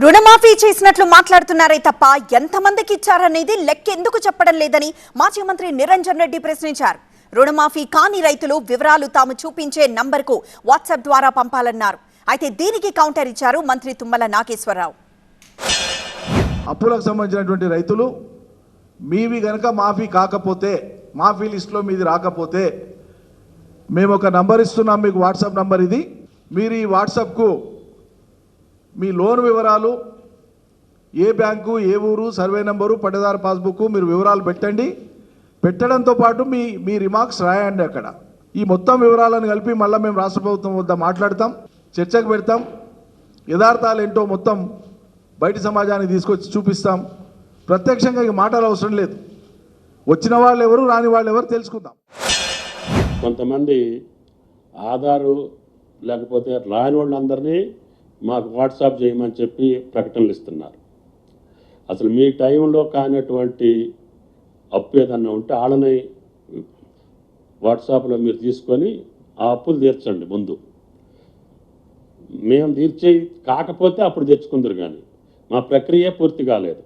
రుణమాఫీ చేసినట్లు మాట్లాడుతున్నారే తప్ప ఎంతమందికి ఇచ్చారనేది లెక్కెందుకు చెప్పడం లేదని మాజీ మంత్రి నిరంజన్ రెడ్డి ప్రశ్నించారు. రుణమాఫీ కాని రైతులు వివరాలు తాము చూపించే నంబర్కు వాట్సాప్ ద్వారా పంపాలన్నారు. అయితే దీనికి కౌంటర్ ఇచ్చారు మంత్రి తుమ్మల నాగేశ్వరరావు. అప్పులకు సంబంధించినటువంటి రైతులు మీవి గనక మాఫీ కాకపోతే, మాఫీ లిస్టులో మీది రాకపోతే మేము ఒక నంబర్ ఇస్తున్నాం, మీకు వాట్సాప్ నంబర్ ఇది. మీరు ఈ వాట్సాప్కు మీ లోన్ వివరాలు, ఏ బ్యాంకు, ఏ ఊరు, సర్వే నెంబరు, పట్టదారు పాస్బుక్ మీరు వివరాలు పెట్టండి. పెట్టడంతో పాటు మీ రిమార్క్స్ రాయండి. అక్కడ ఈ మొత్తం వివరాలను కలిపి మళ్ళీ మేము రాష్ట్ర ప్రభుత్వం వద్ద మాట్లాడతాం, చర్చకు పెడతాం. యథార్థాలు ఏంటో మొత్తం బయట సమాజానికి తీసుకొచ్చి చూపిస్తాం. ప్రత్యక్షంగా ఈ మాటలు అవసరం లేదు. వచ్చిన వాళ్ళు ఎవరు, రాని వాళ్ళు ఎవరు తెలుసుకుందాం. కొంతమంది ఆధారు లేకపోతే రాని వాళ్ళందరినీ మాకు వాట్సాప్ చేయమని చెప్పి ప్రకటనలు ఇస్తున్నారు. అసలు మీ టైంలో కానటువంటి అప్పు ఏదన్నా ఉంటే వాళ్ళని వాట్సాప్లో మీరు తీసుకొని ఆ అప్పులు తీర్చండి. ముందు మేము తీర్చే కాకపోతే అప్పుడు తెచ్చుకుందరు, కానీ మా ప్రక్రియ పూర్తి కాలేదు.